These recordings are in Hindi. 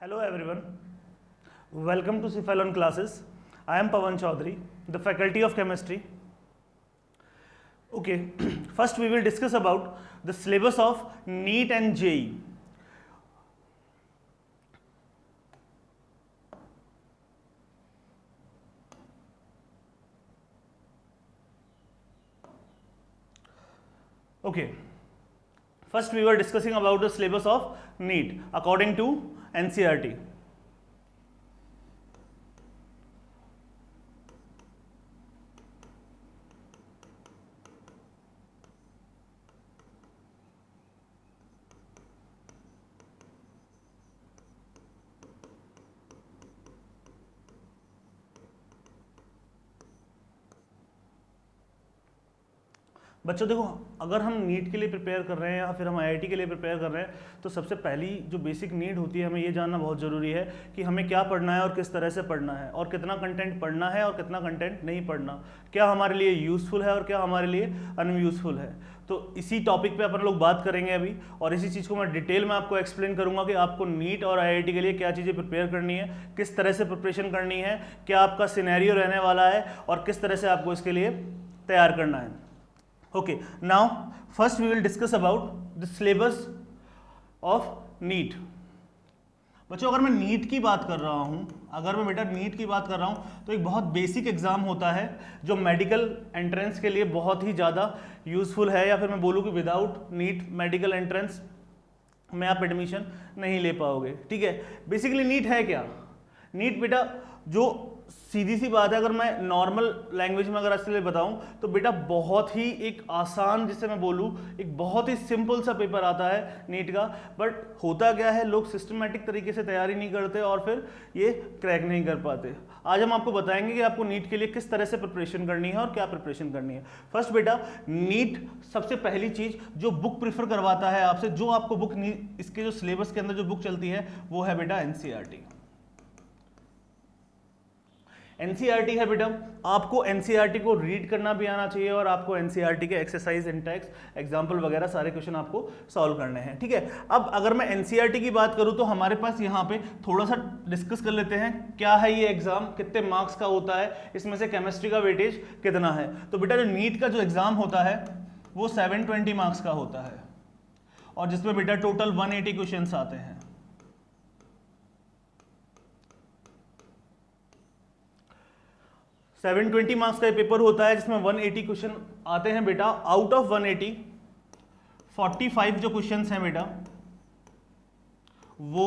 Hello everyone, welcome to Cephalon classes. I am Pawan Chaudhary, the faculty of chemistry. Okay, first we will discuss about the syllabus of NEET and JEE. Okay, first we were discussing about the syllabus of NEET according to NCERT. बच्चों देखो, अगर हम नीट के लिए प्रिपेयर कर रहे हैं या फिर हम आईआईटी के लिए प्रिपेयर कर रहे हैं तो सबसे पहली जो बेसिक नीड होती है हमें ये जानना बहुत ज़रूरी है कि हमें क्या पढ़ना है और किस तरह से पढ़ना है और कितना कंटेंट पढ़ना है और कितना कंटेंट नहीं पढ़ना, क्या हमारे लिए यूज़फुल है और क्या हमारे लिए अनयूज़फुल है। तो इसी टॉपिक पे अपन लोग बात करेंगे अभी, और इसी चीज़ को मैं डिटेल में आपको एक्सप्लेन करूंगा कि आपको नीट और आईआईटी के लिए क्या चीज़ें प्रिपेयर करनी है, किस तरह से प्रिपरेशन करनी है, क्या आपका सिनेरियो रहने वाला है और किस तरह से आपको इसके लिए तैयार करना है। Okay, now first we will discuss about the syllabus of NEET. बच्चों अगर मैं नीट की बात कर रहा हूँ, अगर मैं बेटा नीट की बात कर रहा हूँ तो एक बहुत बेसिक एग्जाम होता है जो मेडिकल एंट्रेंस के लिए बहुत ही ज़्यादा यूज़फुल है, या फिर मैं बोलूँ कि विदाउट नीट मेडिकल एंट्रेंस में आप एडमिशन नहीं ले पाओगे। ठीक है, बेसिकली नीट है क्या? नीट बेटा जो सीधी सी बात है, अगर मैं नॉर्मल लैंग्वेज में अगर इसलिए बताऊं तो बेटा बहुत ही एक आसान, जिसे मैं बोलूं एक बहुत ही सिंपल सा पेपर आता है नीट का। बट होता क्या है, लोग सिस्टमेटिक तरीके से तैयारी नहीं करते और फिर ये क्रैक नहीं कर पाते। आज हम आपको बताएंगे कि आपको नीट के लिए किस तरह से प्रिपरेशन करनी है और क्या प्रिपरेशन करनी है। फर्स्ट बेटा, नीट सबसे पहली चीज जो बुक प्रिफर करवाता है आपसे, जो आपको बुक इसके जो सिलेबस के अंदर जो बुक चलती है वो है बेटा एनसीईआरटी। एनसीईआरटी है बेटा, आपको एनसीईआरटी को रीड करना भी आना चाहिए और आपको एनसीईआरटी के एक्सरसाइज, इंटेक्स, एग्जाम्पल वगैरह सारे क्वेश्चन आपको सॉल्व करने हैं। ठीक है, अब अगर मैं एनसीईआरटी की बात करूं तो हमारे पास यहाँ पे थोड़ा सा डिस्कस कर लेते हैं क्या है ये एग्जाम, कितने मार्क्स का होता है, इसमें से केमिस्ट्री का वेटेज कितना है। तो बेटा जो नीट का जो एग्जाम होता है वो 720 मार्क्स का होता है और जिसमें बेटा टोटल 180 क्वेश्चन आते हैं। 720 मार्क्स का पेपर होता है जिसमें 180 क्वेश्चन आते हैं बेटा। आउट ऑफ 180 45 जो क्वेश्चंस हैं बेटा वो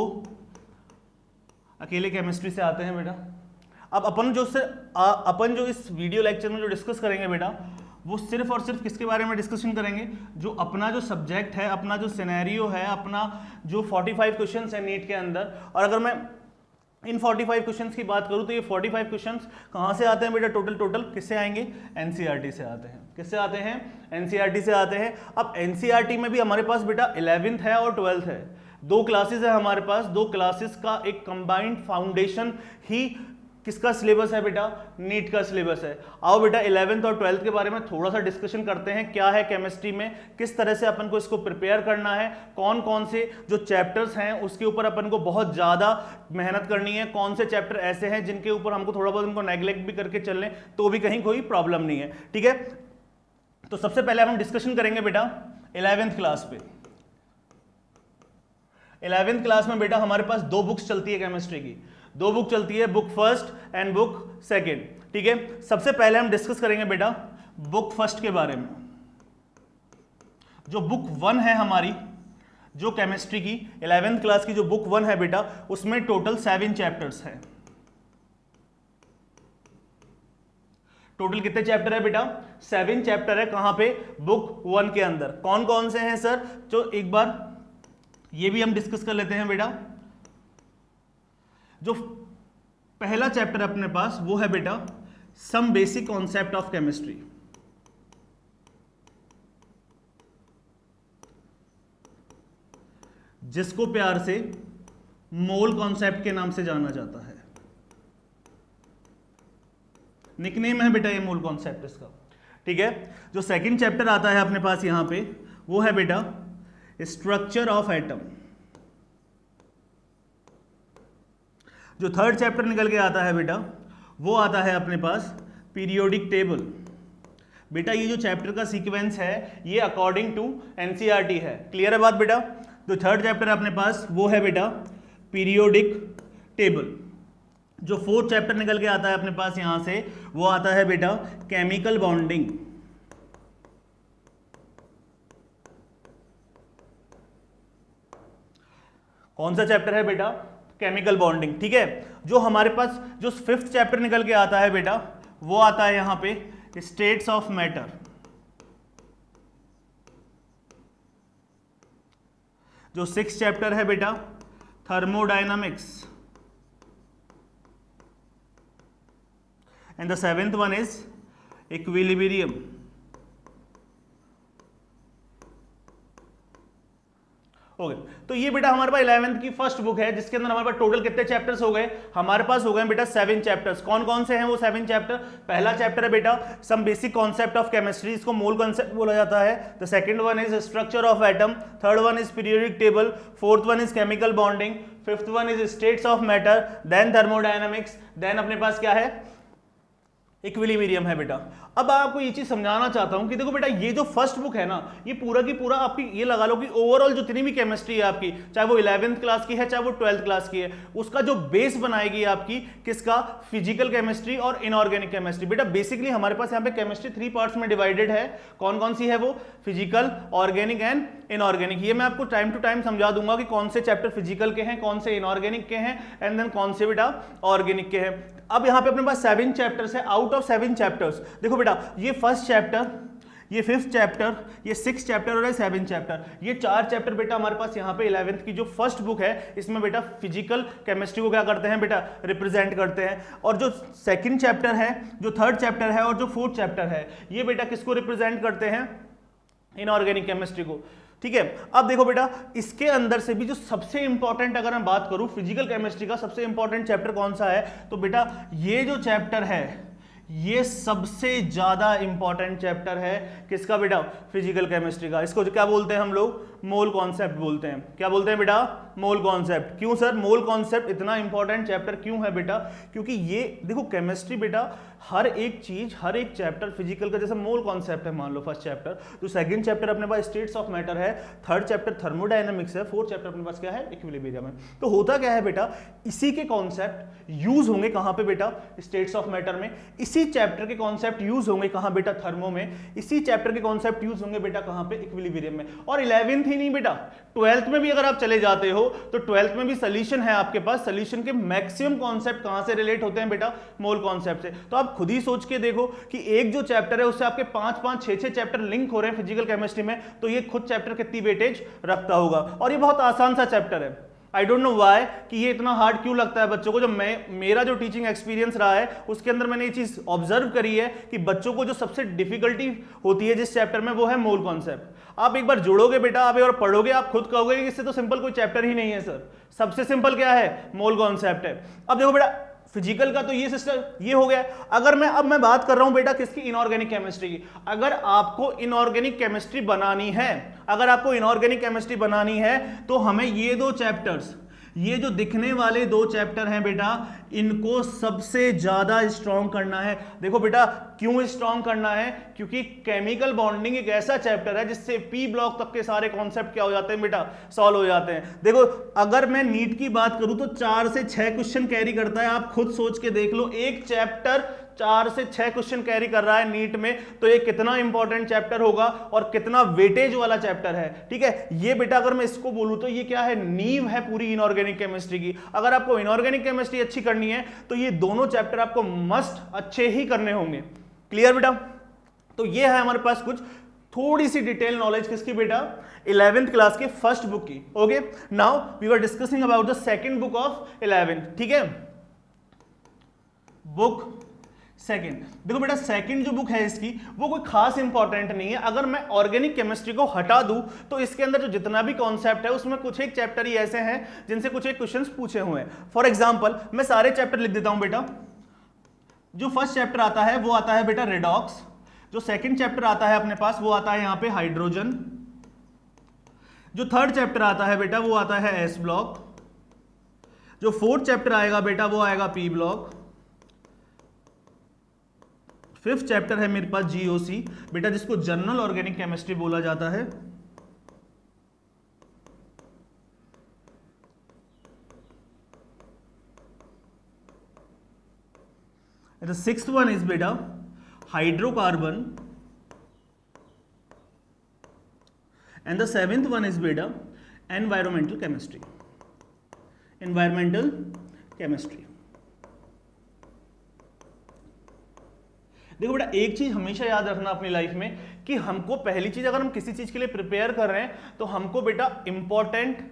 अकेले केमिस्ट्री से आते हैं बेटा। अब अपन जो इस वीडियो लेक्चर में जो डिस्कस करेंगे बेटा वो सिर्फ और सिर्फ किसके बारे में डिस्कशन करेंगे, जो अपना जो सब्जेक्ट है, अपना जो सिनेरियो है, अपना जो 45 क्वेश्चंस है नीट के अंदर। और अगर मैं इन 45 क्वेश्चंस की बात करूं तो ये 45 क्वेश्चंस कहां से आते हैं बेटा? टोटल किससे आएंगे? एनसीईआरटी से आते हैं। किससे आते हैं? एनसीईआरटी से आते हैं। अब एनसीईआरटी में भी हमारे पास बेटा 11th है और 12th है, दो क्लासेस है हमारे पास। दो क्लासेस का एक कंबाइंड फाउंडेशन ही किसका सिलेबस है बेटा? नीट का सिलेबस है। आओ बेटा 11th और 12th के बारे में थोड़ा सा डिस्कशन करते हैं। क्या है केमिस्ट्री में, किस तरह से अपन को इसको प्रिपेयर करना है, कौन कौन से जो चैप्टर्स हैं उसके ऊपर अपन को बहुत ज़्यादा मेहनत करनी है, कौन से चैप्टर ऐसे हैं जिनके ऊपर हमको थोड़ा बहुत उनको नेग्लेक्ट भी करके चल लें तो भी कहीं कोई प्रॉब्लम नहीं है। ठीक है, तो सबसे पहले हम डिस्कशन करेंगे बेटा 11th क्लास पे। 11th क्लास में बेटा हमारे पास दो बुक्स चलती है केमिस्ट्री की, दो बुक चलती है, book first and book second. ठीक है, सबसे पहले हम डिस्कस करेंगे बेटा बुक फर्स्ट के बारे में। जो बुक 1 है हमारी, जो केमिस्ट्री की 11th क्लास की जो बुक 1 है बेटा, उसमें टोटल 7 चैप्टर्स है। टोटल कितने चैप्टर है बेटा? 7 चैप्टर है। कहां पे? बुक 1 के अंदर। कौन कौन से हैं सर? तो एक बार ये भी हम डिस्कस कर लेते हैं बेटा। जो पहला चैप्टर अपने पास वो है बेटा some basic concept of chemistry. जिसको प्यार से मोल कॉन्सेप्ट के नाम से जाना जाता है। निकनेम है बेटा ये मोल कॉन्सेप्ट इसका। ठीक है, जो सेकंड चैप्टर आता है अपने पास यहां पे वो है बेटा स्ट्रक्चर ऑफ एटम। जो थर्ड चैप्टर निकल के आता है बेटा वो आता है अपने पास पीरियोडिक टेबल। बेटा ये जो चैप्टर का सीक्वेंस है ये अकॉर्डिंग टू एनसीईआरटी है। क्लियर है बात बेटा? जो थर्ड चैप्टर है अपने पास वो है बेटा पीरियोडिक टेबल। जो फोर्थ चैप्टर निकल के आता है अपने पास यहां से वो आता है बेटा केमिकल बॉन्डिंग। कौन सा चैप्टर है बेटा? Chemical bonding. ठीक है, जो हमारे पास जो फिफ्थ चैप्टर निकल के आता है बेटा वो आता है यहां पे स्टेट्स ऑफ मैटर। जो सिक्स्थ चैप्टर है बेटा thermodynamics and the seventh one is equilibrium. Okay, तो ये बेटा हमारे पास 11th की फर्स्ट बुक है जिसके अंदर हमारे पास टोटल कितने चैप्टर्स हो गए? हमारे पास हो गए बेटा 7 चैप्टर्स। कौन कौन से हैं वो 7 चैप्टर? पहला चैप्टर है बेटा some basic concept of chemistry, इसको मोल कॉन्सेप्ट बोला जाता है। The second one is structure of atom, third one is periodic table, fourth one is chemical bonding, fifth one is states of matter, then thermodynamics, then अपने पास क्या है? इक्विलिब्रियम है बेटा। अब आपको ये चीज समझाना चाहता हूं कि देखो बेटा ये जो फर्स्ट बुक है ना ये पूरा की पूरा आपकी ये लगा लो कि ओवरऑल जितनी भी केमिस्ट्री है आपकी, चाहे वो 11th क्लास की है चाहे वो 12th क्लास की है, उसका जो बेस बनाएगी आपकी किसका? फिजिकल केमिस्ट्री और इनऑर्गेनिक केमिस्ट्री। बेटा बेसिकली हमारे पास यहाँ पे केमिस्ट्री 3 पार्ट्स में डिवाइडेड है। कौन कौन सी है वो? Physical, organic and inorganic. ये मैं आपको टाइम टू टाइम समझा दूंगा कि कौन से चैप्टर फिजिकल के हैं, कौन से इनऑर्गेनिक के हैं एंड देन कौन से बेटा ऑर्गेनिक के हैं। अब यहाँ पे अपने पास 7 चैप्टर्स है। आउट ऑफ 7 चैप्टर्स देखो बेटा ये फर्स्ट चैप्टर, ये फिफ्थ चैप्टर, ये 6th चैप्टर और ये 7th चैप्टर, ये 4 चैप्टर बेटा हमारे पास यहाँ पे 11th की जो फर्स्ट बुक है इसमें बेटा फिजिकल केमिस्ट्री को क्या करते हैं बेटा? रिप्रेजेंट करते हैं। और जो सेकंड चैप्टर है, जो थर्ड चैप्टर है और जो फोर्थ चैप्टर है ये बेटा किसको रिप्रेजेंट करते हैं? इनऑर्गेनिक केमिस्ट्री को। ठीक है, अब देखो बेटा इसके अंदर से भी जो सबसे इंपॉर्टेंट अगर मैं बात करूं फिजिकल केमिस्ट्री का सबसे इंपॉर्टेंट चैप्टर कौन सा है, तो बेटा ये जो चैप्टर है ये सबसे ज्यादा इंपॉर्टेंट चैप्टर है किसका बेटा? फिजिकल केमिस्ट्री का। इसको क्या बोलते हैं हम लोग? मोल कॉन्सेप्ट बोलते हैं। क्या बोलते हैं बेटा? Mole concept. क्यों सर मोल कॉन्सेप्ट इतना इंपॉर्टेंट चैप्टर क्यों है बेटा? क्योंकि ये देखो केमिस्ट्री बेटा हर एक चीज, हर एक चैप्टर फिजिकल का जैसे मोल कॉन्सेप्ट है मान लो फर्स्ट चैप्टर, तो सेकंड चैप्टर अपने पास स्टेट्स ऑफ मैटर है, थर्ड चैप्टर थर्मोडायनामिक्स है, फोर्थ चैप्टर अपने पास क्या है? इक्विलिब्रियम है। तो होता क्या है बेटा इसी के कॉन्सेप्ट यूज होंगे कहां पे बेटा? स्टेट्स ऑफ मैटर में। इसी चैप्टर के कॉन्सेप्ट यूज होंगे कहां बेटा? थर्मो में। इसी चैप्टर के कॉन्सेप्ट यूज होंगे बेटा कहां पे? इक्विलिब्रियम में। और 11th ही नहीं बेटा 12th में भी अगर आप चले जाते हो तो 12th में भी सोल्यूशन है आपके पास। सोल्यूशन के मैक्सिमम कॉन्सेप्ट कहां से रिलेट होते हैं बेटा? मोल कॉन्सेप्ट से। तो आप खुद ही सोच के देखो कि एक जो चैप्टर है उससे आपके 5-5, 6-6 चैप्टर लिंक हो रहे हैं फिजिकल केमिस्ट्री में, तो ये खुद चैप्टर कितनी वेटेज रखता होगा। और ये बहुत आसान सा चैप्टर है। आई डोंट नो व्हाई कि ये इतना हार्ड क्यों लगता है बच्चों को। जब मेरा जो टीचिंग एक्सपीरियंस रहा है उसके अंदर मैंने ये चीज ऑब्जर्व करी है कि बच्चों को जो सबसे डिफिकल्टी होती है जिस चैप्टर में वो है मोल कॉन्सेप्ट। आप एक बार जुड़ोगे बेटा, आप एक बार पढ़ोगे, आप खुद कहोगे कि इससे तो सिंपल कोई चैप्टर ही नहीं है सर। सबसे सिंपल क्या है? मोल कॉन्सेप्ट है। अब देखो बेटा फिजिकल का तो ये सिस्टम ये हो गया। अगर मैं बात कर रहा हूं बेटा किसकी? इनऑर्गेनिक केमिस्ट्री की। अगर आपको इनऑर्गेनिक केमिस्ट्री बनानी है, अगर आपको इनऑर्गेनिक केमिस्ट्री बनानी है तो हमें ये दो चैप्टर्स, ये जो दिखने वाले 2 चैप्टर हैं बेटा इनको सबसे ज्यादा स्ट्रॉन्ग करना है। देखो बेटा क्यों स्ट्रॉन्ग करना है? क्योंकि केमिकल बॉन्डिंग एक ऐसा चैप्टर है जिससे पी ब्लॉक तक के सारे कॉन्सेप्ट क्या हो जाते हैं बेटा? सॉल्व हो जाते हैं। देखो अगर मैं नीट की बात करूं तो 4 से 6 क्वेश्चन कैरी करता है। आप खुद सोच के देख लो, एक चैप्टर 4 से 6 क्वेश्चन कैरी कर रहा है नीट में, तो ये कितना इंपॉर्टेंट चैप्टर होगा और कितना वेटेज वाला चैप्टर है। ठीक है, ये बेटा अगर मैं इसको बोलूं तो ये क्या है? नींव है पूरी इनऑर्गेनिक केमिस्ट्री की। अगर आपको इनऑर्गेनिक केमिस्ट्री अच्छी करनी है तो ये दोनों चैप्टर आपको मस्ट अच्छे ही करने होंगे। क्लियर बेटा? तो ये है हमारे पास कुछ थोड़ी सी डिटेल नॉलेज किसकी बेटा? 11th क्लास के फर्स्ट बुक की। Okay, now we were discussing about the second book of 11th। ठीक है, बुक सेकंड। देखो बेटा सेकंड जो बुक है इसकी वो कोई खास इंपॉर्टेंट नहीं है। अगर मैं ऑर्गेनिक केमिस्ट्री को हटा दूं तो इसके अंदर जो जितना भी कॉन्सेप्ट है उसमें कुछ एक चैप्टर ही ऐसे हैं जिनसे कुछ एक क्वेश्चंस पूछे हुए हैं। फॉर एग्जांपल मैं सारे चैप्टर लिख देता हूं बेटा। जो फर्स्ट चैप्टर आता है वो आता है बेटा रेडॉक्स। जो सेकंड चैप्टर आता है अपने पास वो आता है यहां पे हाइड्रोजन। जो थर्ड चैप्टर आता है बेटा वो आता है एस ब्लॉक। जो फोर्थ चैप्टर आएगा बेटा वो आएगा पी ब्लॉक। फिफ्थ चैप्टर है मेरे पास जीओसी बेटा, जिसको जनरल ऑर्गेनिक केमिस्ट्री बोला जाता है। The sixth one is beta hydrocarbon, and the seventh one is beta environmental chemistry. Environmental chemistry. देखो बेटा, एक चीज हमेशा याद रखना अपनी लाइफ में कि हमको पहली चीज, अगर हम किसी चीज के लिए प्रिपेयर कर रहे हैं तो हमको बेटा इंपॉर्टेंट,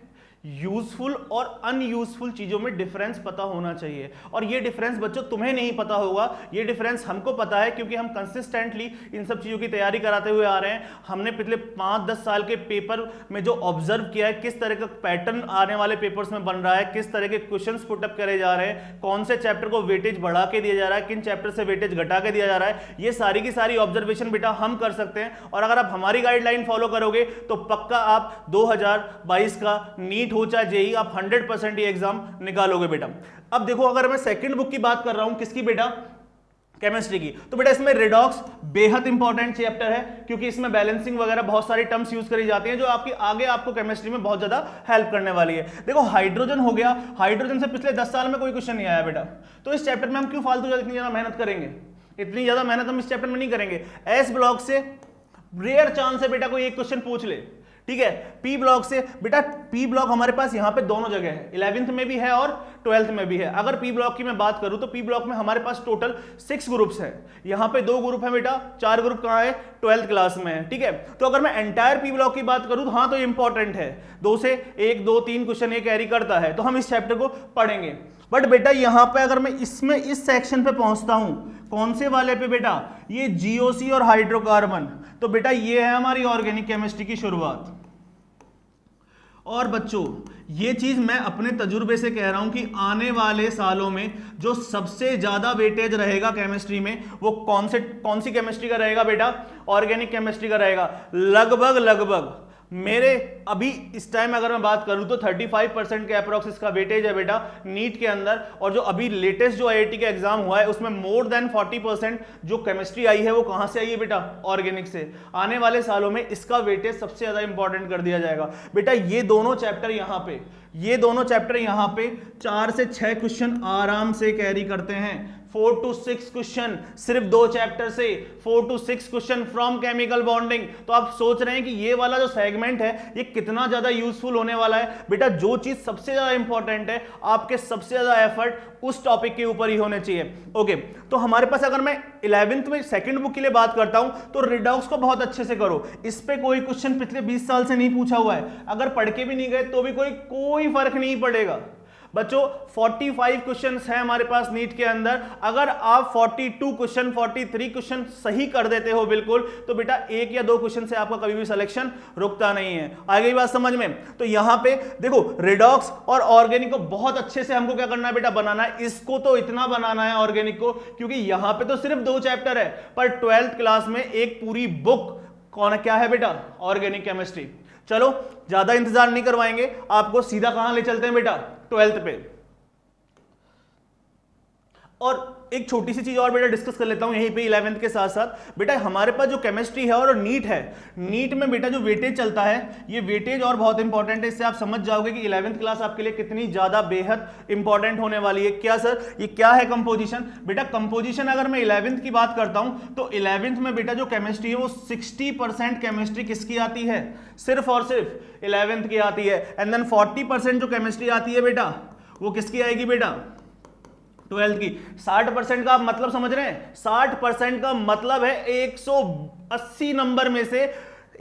यूजफुल और अनयूजफुल चीजों में डिफरेंस पता होना चाहिए। और ये डिफरेंस बच्चों तुम्हें नहीं पता होगा, ये डिफरेंस हमको पता है, क्योंकि हम कंसिस्टेंटली इन सब चीजों की तैयारी कराते हुए आ रहे हैं। हमने पिछले 5-10 साल के पेपर में जो ऑब्जर्व किया है, किस तरह का पैटर्न आने वाले पेपर्स में बन रहा है, किस तरह के क्वेश्चंस पुटअप करे जा रहे हैं, कौन से चैप्टर को वेटेज बढ़ा के दिया जा रहा है, किन चैप्टर से वेटेज घटा के दिया जा रहा है, ये सारी की सारी ऑब्जर्वेशन बेटा हम कर सकते हैं। और अगर आप हमारी गाइडलाइन फॉलो करोगे तो पक्का आप 2022 का नीट हो चाहे जेई, आप 100% ये एग्जाम निकालोगे बेटा। अब देखो, अगर मैं सेकंड बुक की बात कर रहा हूं, किसकी बेटा, केमिस्ट्री की, तो बेटा इसमें रेडॉक्स बेहद इंपॉर्टेंट चैप्टर है, क्योंकि इसमें बैलेंसिंग वगैरह बहुत सारी टर्म्स यूज करी जाती हैं जो आपकी आगे आपको केमिस्ट्री में बहुत ज्यादा हेल्प करने वाली है। देखो हाइड्रोजन हो गया, हाइड्रोजन से पिछले 10 साल में कोई क्वेश्चन नहीं आया बेटा, तो इस चैप्टर में हम क्यों फालतू इतनी ज्यादा मेहनत करेंगे, इतनी ज्यादा मेहनत हम इस चैप्टर में नहीं करेंगे। एस ब्लॉक से रेयर चांस है बेटा कोई एक क्वेश्चन पूछ ले, ठीक है। पी ब्लॉक से बेटा, पी ब्लॉक हमारे पास यहां पे दोनों जगह है, 11th में भी है और 12th में भी है। अगर पी ब्लॉक की मैं बात करूं तो पी ब्लॉक में हमारे पास टोटल 6 ग्रुप्स हैं, यहां पे 2 ग्रुप है बेटा, 4 ग्रुप कहां है, 12th क्लास में है, ठीक है। तो अगर मैं एंटायर पी ब्लॉक की बात करूं तो हाँ, तो इंपॉर्टेंट है, 2 से 1, 2, 3 क्वेश्चन ये कैरी करता है, तो हम इस चैप्टर को पढ़ेंगे। बट बेटा यहां पे अगर मैं इसमें इस सेक्शन पे पहुंचता हूं, कौन से वाले पे बेटा, ये जीओसी और हाइड्रोकार्बन, तो बेटा ये है हमारी ऑर्गेनिक केमिस्ट्री की शुरुआत। और बच्चों ये चीज मैं अपने तजुर्बे से कह रहा हूं कि आने वाले सालों में जो सबसे ज्यादा वेटेज रहेगा केमिस्ट्री में, वो कौन सी केमिस्ट्री का रहेगा बेटा, ऑर्गेनिक केमिस्ट्री का रहेगा। लगभग मेरे अभी इस टाइम अगर मैं बात करूं तो 35% के अप्रोक्स इसका वेटेज है बेटा नीट के अंदर। और जो अभी लेटेस्ट जो आईआईटी का एग्जाम हुआ है उसमें मोर देन 40% जो केमिस्ट्री आई है वो कहां से आई है बेटा, ऑर्गेनिक से। आने वाले सालों में इसका वेटेज सबसे ज्यादा इंपॉर्टेंट कर दिया जाएगा बेटा। ये दोनों चैप्टर यहां पे 4 से 6 क्वेश्चन आराम से कैरी करते हैं। 4 to 6 क्वेश्चन सिर्फ 2 चैप्टर से, 4 to 6 question from chemical bonding. तो आप सोच रहे हैं कि ये वाला जो सेगमेंट है ये कितना ज्यादा यूजफुल होने वाला है बेटा। जो चीज सबसे ज्यादा इंपॉर्टेंट है, आपके सबसे ज्यादा एफर्ट उस टॉपिक के ऊपर ही होने चाहिए। ओके, तो हमारे पास अगर मैं 11th में सेकंड बुक के लिए बात करता हूं तो रिडॉक्स को बहुत अच्छे से करो। इस पे कोई क्वेश्चन पिछले 20 साल से नहीं पूछा हुआ है, अगर पढ़ के भी नहीं गए तो भी कोई फर्क नहीं पड़ेगा बच्चों। 45 क्वेश्चंस हैं हमारे पास नीट के अंदर। अगर आप 42 क्वेश्चन 43 क्वेश्चन सही कर देते हो बिल्कुल, तो बेटा 1 या 2 क्वेश्चन से आपका कभी भी सिलेक्शन रुकता नहीं है। आ गई बात समझ में? तो यहां पे देखो रेडॉक्स और ऑर्गेनिक को बहुत अच्छे से हमको क्या करना है बेटा, बनाना है। इसको तो इतना बनाना है ऑर्गेनिक को, क्योंकि यहां पे तो सिर्फ 2 चैप्टर है, पर 12th क्लास में एक पूरी बुक क्या है बेटा, ऑर्गेनिक केमिस्ट्री। चलो ज्यादा इंतजार नहीं करवाएंगे, आपको सीधा कहां ले चलते हैं बेटा, 12th पे। और एक छोटी सी चीज और बेटा डिस्कस कर लेता हूं यहीं पे 11th के साथ साथ। बेटा हमारे पास जो केमिस्ट्री है और नीट है, नीट में बेटा जो वेटेज चलता है, ये वेटेज और बहुत इंपॉर्टेंट है। इससे आप समझ जाओगे कि 11th क्लास आपके लिए कितनी ज्यादा बेहद इंपॉर्टेंट होने वाली है। क्या सर, ये क्या है कंपोजिशन? बेटा कंपोजिशन अगर मैं 11th की बात करता हूं तो 11th में बेटा जो केमिस्ट्री है वो 60% केमिस्ट्री किसकी आती है, सिर्फ और सिर्फ 11th की आती है। एंड देन 40% जो केमिस्ट्री आती है बेटा वो किसकी आएगी बेटा, 12th की। 60% का मतलब समझ रहे हैं, 60% का मतलब है 180 नंबर में से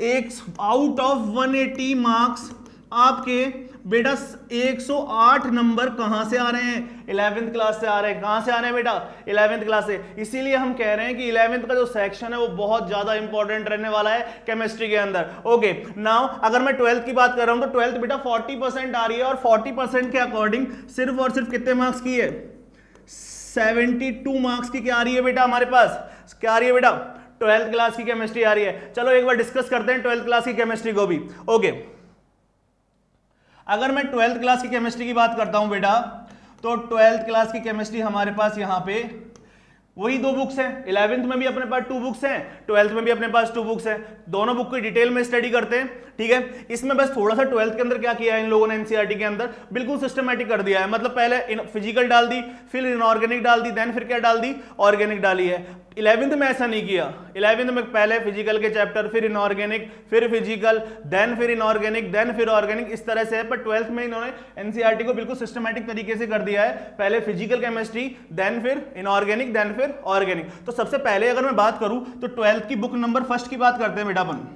एक आउट ऑफ 180 मार्क्स आपके बेटा 108 नंबर कहां से आ रहे हैं, 11th क्लास से आ रहे हैं। कहां से आ रहे हैं बेटा, 11th क्लास से। इसीलिए हम कह रहे हैं कि 11th का जो सेक्शन है वो बहुत ज्यादा इंपॉर्टेंट रहने वाला है केमिस्ट्री के अंदर। ओके नाउ अगर मैं 12th की बात कर रहा हूं तो 12th बेटा 40% आ रही है, और 40% के अकॉर्डिंग सिर्फ और सिर्फ कितने मार्क्स की है, 72 मार्क्स की क्या आ रही है बेटा हमारे पास, क्या आ रही है बेटा, 12th क्लास की केमिस्ट्री आ रही है। चलो एक बार डिस्कस करते हैं 12th क्लास की केमिस्ट्री को भी। ओके अगर मैं 12th क्लास की केमिस्ट्री की बात करता हूं बेटा, तो 12th क्लास की केमिस्ट्री हमारे पास यहाँ पे वही 2 बुक्स हैं। 11th में भी अपने पास 2 बुक्स हैं, 12th में भी अपने पास 2 बुक्स हैं। दोनों बुक को डिटेल में स्टडी करते हैं, ठीक है। इसमें बस थोड़ा सा 12th के अंदर क्या किया है इन लोगों ने, एनसीईआरटी के अंदर बिल्कुल सिस्टमैटिक कर दिया है। मतलब पहले फिजिकल डाल दी, फिर इनऑर्गेनिक डाल दी, देन फिर क्या डाल दी, ऑर्गेनिक डाली है। 11th में ऐसा नहीं किया। 11th में पहले फिजिकल के चैप्टर, फिर इनऑर्गेनिक, फिर फिजिकल, देन फिर इनऑर्गेनिक, देन फिर ऑर्गेनिक, इस तरह से है। पर 12th में इन्होंने एनसीईआरटी को बिल्कुल सिस्टमैटिक तरीके से कर दिया है। पहले फिजिकल केमिस्ट्री, देन फिर इनऑर्गेनिक, देन फिर ऑर्गेनिक। तो सबसे पहले अगर मैं बात करूं तो 12th की बुक नंबर फर्स्ट की बात करते हैं बेटा अपन।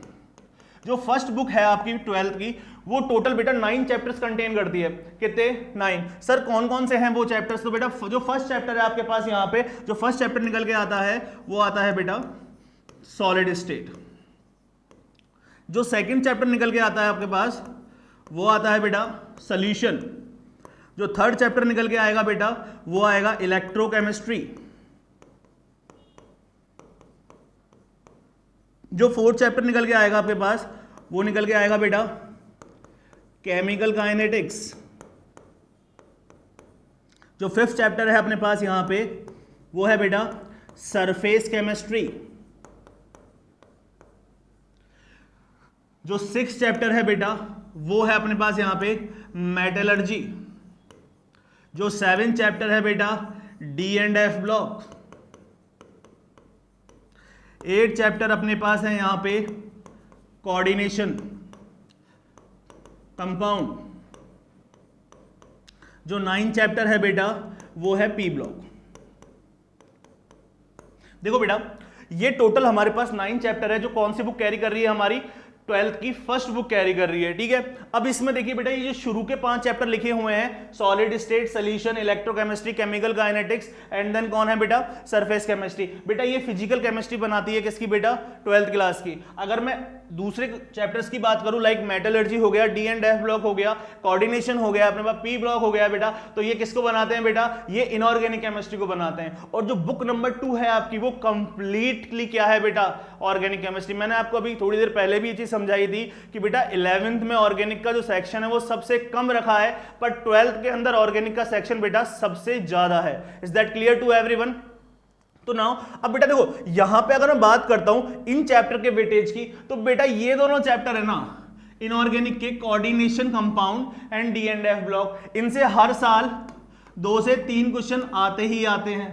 जो फर्स्ट बुक है आपकी 12th की, वो टोटल बेटा 9 चैप्टर्स कंटेन करती है। कितने? 9। सर कौन कौन से हैं वो चैप्टर्स? तो बेटा जो फर्स्ट चैप्टर है आपके पास यहाँ पे, जो फर्स्ट चैप्टर निकल के आता है वो आता है बेटा सॉलिड स्टेट। जो सेकंड चैप्टर निकल के आता है आपके पास वो आता है बेटा सॉल्यूशन। जो थर्ड चैप्टर निकल के आएगा बेटा वो आएगा इलेक्ट्रोकेमिस्ट्री। जो फोर्थ चैप्टर निकल के आएगा आपके पास वो निकल के आएगा बेटा केमिकल काइनेटिक्स। जो फिफ्थ चैप्टर है अपने पास यहां पे वो है बेटा सरफेस केमिस्ट्री। जो सिक्स्थ चैप्टर है बेटा वो है अपने पास यहां पे मेटलर्जी। जो सेवेंथ चैप्टर है बेटा D&F ब्लॉक। 8 चैप्टर अपने पास है यहां पे कोऑर्डिनेशन कंपाउंड। जो 9 चैप्टर है बेटा वो है पी ब्लॉक। देखो बेटा ये टोटल हमारे पास 9 चैप्टर है जो कौन सी बुक कैरी कर रही है, हमारी 12th की फर्स्ट बुक कैरी कर रही है, ठीक है। अब इसमें देखिए बेटा ये जो शुरू के 5 चैप्टर लिखे हुए हैं, solid state, solution, electrochemistry, chemical kinetics and then कौन है बेटा सरफेस केमिस्ट्री। बेटा ये फिजिकल केमिस्ट्री बनाती है किसकी बेटा 12th क्लास की। अगर मैं दूसरे चैप्टर्स की बात करूं लाइक मेटलर्जी हो गया, D&F ब्लॉक हो गया, कोऑर्डिनेशन हो गया, अपने पास पी ब्लॉक हो गया बेटा, तो ये किसको बनाते हैं बेटा, ये इनऑर्गेनिक केमिस्ट्री को बनाते हैं। और जो बुक नंबर 2 है आपकी वो कंप्लीटली क्या है बेटा ऑर्गेनिक केमिस्ट्री। मैंने आपको अभी थोड़ी देर पहले भी ये चीज समझाई थी कि बेटा 11th में ऑर्गेनिक का जो सेक्शन है वो सबसे कम रखा है, पर 12th के अंदर ऑर्गेनिक का सेक्शन बेटा सबसे ज्यादा है। Is that clear to everyone? तो नाउ अब बेटा देखो यहां पे अगर मैं बात करता हूं इन चैप्टर के वेटेज की, तो बेटा ये दोनों चैप्टर है ना इनऑर्गेनिक के, coordination compound and D&F block, इनसे हर साल 2 से 3 क्वेश्चन आते ही आते हैं।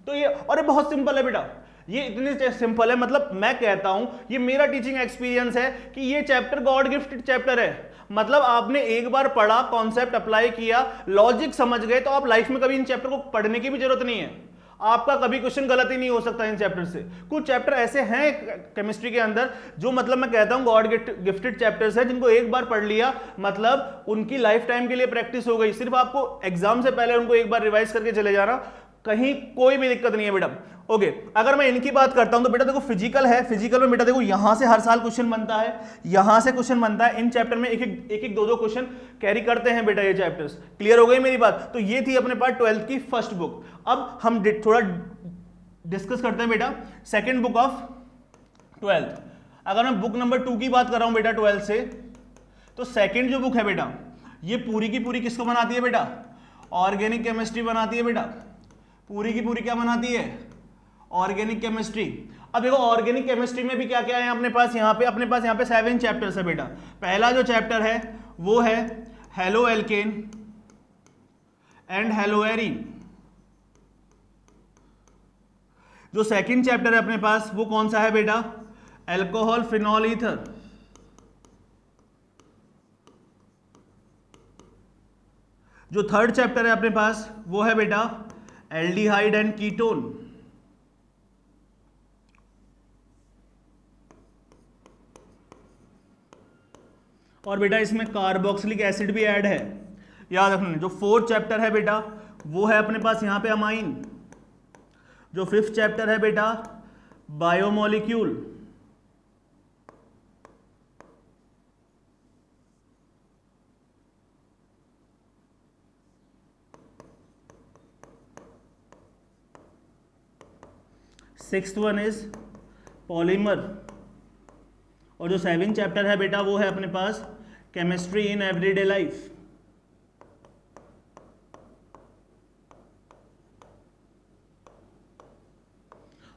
तो ये और ये बहुत सिंपल है बेटा, ये इतनी सिंपल है, मतलब मैं कहता हूं ये मेरा टीचिंग एक्सपीरियंस है कि ये चैप्टर गॉड गिफ्टेड चैप्टर है। मतलब आपने एक बार पढ़ा, कॉन्सेप्ट अप्लाई किया, लॉजिक समझ गए, तो आप लाइफ में कभी इन चैप्टर को पढ़ने की भी जरूरत नहीं है। आपका कभी क्वेश्चन गलत ही नहीं हो सकता इन चैप्टर से। कुछ चैप्टर ऐसे हैं केमिस्ट्री के अंदर जो मतलब मैं कहता हूं गॉड गिफ्टेड चैप्टर्स हैं, जिनको एक बार पढ़ लिया मतलब उनकी लाइफ टाइम के लिए प्रैक्टिस हो गई। सिर्फ आपको एग्जाम से पहले उनको एक बार रिवाइज करके चले जाना, कहीं कोई भी दिक्कत नहीं है बेटा। ओके अगर मैं इनकी बात करता हूं तो बेटा देखो फिजिकल है, फिजिकल में बेटा देखो यहां से हर साल क्वेश्चन बनता है, यहां से क्वेश्चन बनता है। इन चैप्टर में एक एक 2 क्वेश्चन कैरी करते हैं बेटा ये चैप्टर्स। क्लियर हो गई मेरी बात? तो ये थी अपने पास 12th की फर्स्ट बुक। अब हम थोड़ा डिस्कस करते हैं बेटा सेकेंड बुक ऑफ 12th। अगर मैं बुक नंबर 2 की बात कर रहा हूं बेटा 12th से, तो सेकेंड जो बुक है बेटा ये पूरी की पूरी किसको बनाती है बेटा, ऑर्गेनिक केमिस्ट्री बनाती है बेटा। पूरी की पूरी क्या बनाती है, ऑर्गेनिक केमिस्ट्री। अब देखो ऑर्गेनिक केमिस्ट्री में भी क्या क्या है अपने पास यहाँ पे, अपने पास यहाँ पे 7 चैप्टर्स है बेटा। पहला जो चैप्टर है वो है halo alkane and hello arene. जो सेकंड चैप्टर है अपने पास वो कौन सा है बेटा, अल्कोहल फिनॉल ईथर। जो थर्ड चैप्टर है अपने पास वो है बेटा एल्डिहाइड एंड कीटोन। और बेटा इसमें कार्बोक्सिलिक एसिड भी ऐड है, याद रखना। जो फोर्थ चैप्टर है बेटा वो है अपने पास यहां पे अमाइन। जो फिफ्थ चैप्टर है बेटा biomolecule. Sixth one is polymer. और जो 7th चैप्टर है बेटा वो है अपने पास केमिस्ट्री इन एवरीडे लाइफ।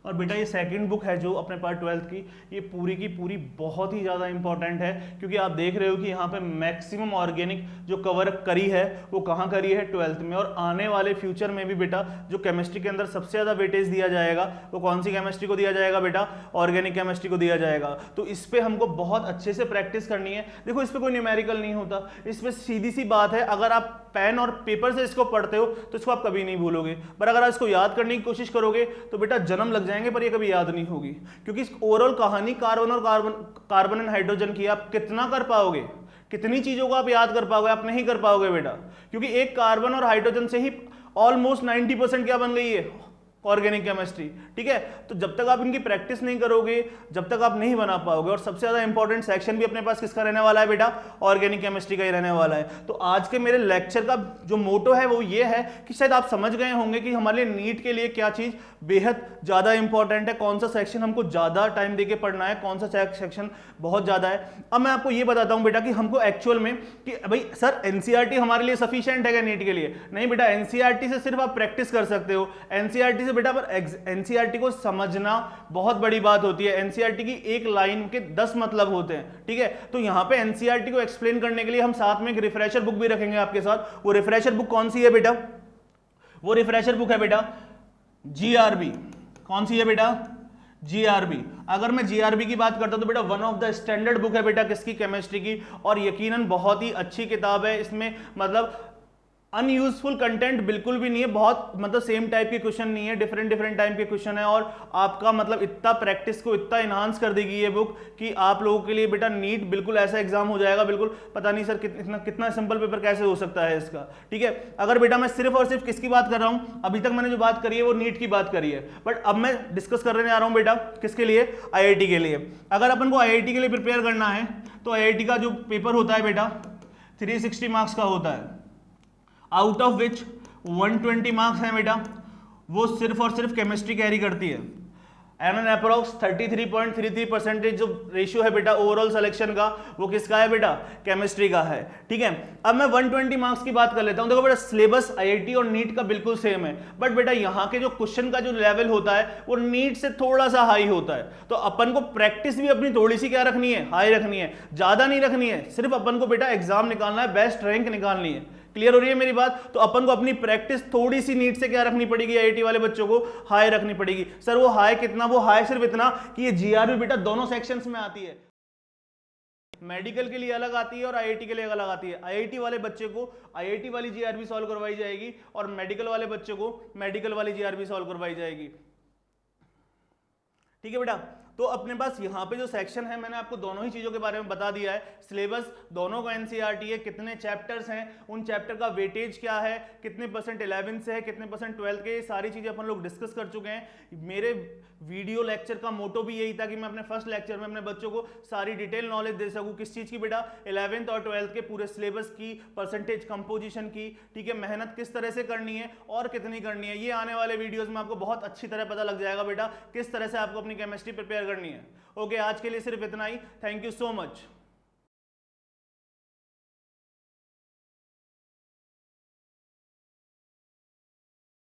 और बेटा ये सेकंड बुक है जो अपने पास 12th की, ये पूरी की पूरी बहुत ही ज़्यादा इंपॉर्टेंट है, क्योंकि आप देख रहे हो कि यहाँ पे मैक्सिमम ऑर्गेनिक जो कवर करी है वो कहाँ करी है 12th में। और आने वाले फ्यूचर में भी बेटा जो केमिस्ट्री के अंदर सबसे ज़्यादा वेटेज दिया जाएगा वो कौन सी केमिस्ट्री को दिया जाएगा बेटा, ऑर्गेनिक केमिस्ट्री को दिया जाएगा। तो इस पर हमको बहुत अच्छे से प्रैक्टिस करनी है। देखो इस पर कोई न्यूमेरिकल नहीं होता, इस पर सीधी सी बात है, अगर आप पेन और पेपर से इसको पढ़ते हो तो इसको आप कभी नहीं भूलोगे, पर अगर आप इसको याद करने की कोशिश करोगे तो बेटा जन्म लग जाएंगे पर ये कभी याद नहीं होगी, क्योंकि इस ओवरऑल कहानी कार्बन और कार्बन एंड हाइड्रोजन की, आप कितना कर पाओगे, कितनी चीजों को आप याद कर पाओगे, आप नहीं कर पाओगे बेटा, क्योंकि एक कार्बन और हाइड्रोजन से ही ऑलमोस्ट 90% क्या बन गई है, ऑर्गेनिक केमिस्ट्री। ठीक है, तो जब तक आप इनकी प्रैक्टिस नहीं करोगे, जब तक आप नहीं बना पाओगे। और सबसे ज्यादा इंपॉर्टेंट सेक्शन भी अपने पास किसका रहने वाला है बेटा, ऑर्गेनिक केमिस्ट्री का ही रहने वाला है। तो आज के मेरे लेक्चर का जो मोटो है वो ये है कि शायद आप समझ गए होंगे कि हमारे नीट के लिए क्या चीज बेहद ज्यादा इंपॉर्टेंट है, कौन सा सेक्शन हमको ज्यादा टाइम देके पढ़ना है, कौन सा सेक्शन बहुत ज्यादा है। अब मैं आपको ये बताता हूं बेटा कि हमको एक्चुअल में कि भाई सर एनसीईआरटी हमारे लिए सफिशिएंट है क्या नीट के लिए? नहीं बेटा, एनसीईआरटी से सिर्फ आप प्रैक्टिस कर सकते हो। एनसीईआरटी बेटा पर एनसीईआरटी को समझना बहुत बड़ी बात होती है। एनसीईआरटी की एक लाइन के 10 मतलब होते हैं। ठीक है, तो यहां पे एनसीईआरटी को एक्सप्लेन करने के लिए हम साथ में एक रिफ्रेशर बुक भी रखेंगे आपके साथ। वो रिफ्रेशर बुक कौन सी है बेटा? वो रिफ्रेशर बुक है बेटा जीआरबी। कौन सी है बेटा? जीआरबी। अगर मैं जीआरबी की बात करता हूं तो बेटा one of the standard book है बेटा किसकी, केमिस्ट्री की, और यकीनन बहुत ही अच्छी किताब है। इसमें मतलब अनयूजफुल कंटेंट बिल्कुल भी नहीं है, बहुत मतलब सेम टाइप के क्वेश्चन नहीं है, डिफरेंट टाइप के क्वेश्चन है, और आपका मतलब इतना प्रैक्टिस को इतना इन्हांस कर देगी ये बुक कि आप लोगों के लिए बेटा नीट बिल्कुल ऐसा एग्जाम हो जाएगा, बिल्कुल पता नहीं सर कितना सिंपल पेपर कैसे हो सकता है इसका। ठीक है, अगर बेटा मैं सिर्फ और सिर्फ किसकी बात कर रहा हूं, अभी तक मैंने जो बात करी है वो नीट की बात करी है, बट अब मैं डिस्कस करने आ रहा हूं बेटा किसके लिए, आईआईटी के लिए। अगर अपन को आईआईटी के लिए प्रिपेयर करना है तो आईआईटी का जो पेपर होता है बेटा 360 मार्क्स का होता है, आउट ऑफ विच 120 मार्क्स हैं बेटा वो सिर्फ और सिर्फ केमिस्ट्री कैरी करती है। एंड एन अप्रोक्स 33.33% जो रेशियो है बेटा ओवरऑल सिलेक्शन का वो किसका है बेटा, केमिस्ट्री का है। ठीक है, अब मैं 120 मार्क्स की बात कर लेता हूं। देखो बेटा सिलेबस आईआईटी और नीट का बिल्कुल सेम है, बट बेटा यहाँ के जो क्वेश्चन का जो लेवल होता है वो नीट से थोड़ा सा हाई होता है। तो अपन को प्रैक्टिस भी अपनी थोड़ी सी क्या रखनी है, हाई रखनी है, ज्यादा नहीं रखनी है। सिर्फ अपन को बेटा एग्जाम निकालना है, बेस्ट रैंक निकालनी है। क्लियर हो रही है मेरी बात? तो अपन को अपनी प्रैक्टिस थोड़ी सी नीट से क्या रखनी पड़ेगी, आईआईटी वाले बच्चों को हाई रखनी पड़ेगी। सर वो हाई कितना? वो हाई सिर्फ इतना कि ये जीआरबी बेटा दोनों सेक्शंस में आती है, मेडिकल के लिए अलग आती है और आईआईटी के लिए अलग आती है। आईआईटी वाले बच्चे को आईआईटी वाली जीआरबी सॉल्व करवाई जाएगी और मेडिकल वाले बच्चे को मेडिकल वाली जीआरबी सॉल्व करवाई जाएगी। ठीक है बेटा, तो अपने पास यहाँ पे जो सेक्शन है मैंने आपको दोनों ही चीजों के बारे में बता दिया है। सिलेबस दोनों का एनसीईआरटी है, कितने चैप्टर्स हैं, उन चैप्टर का वेटेज क्या है, कितने परसेंट 11th से है, कितने परसेंट 12th के, ये सारी चीजें अपन लोग डिस्कस कर चुके हैं। मेरे वीडियो लेक्चर का मोटो भी यही था कि मैं अपने फर्स्ट लेक्चर में अपने बच्चों को सारी डिटेल नॉलेज दे सकूं। किस चीज की बेटा? 11th और 12th के पूरे सिलेबस की, परसेंटेज कंपोजिशन की। ठीक है, मेहनत किस तरह से करनी है और कितनी करनी है, ये आने वाले वीडियोस में आपको बहुत अच्छी तरह पता लग जाएगा बेटा किस तरह से आपको अपनी केमिस्ट्री प्रिपेयर करनी है। ओके, आज के लिए सिर्फ इतना ही। Thank you so much.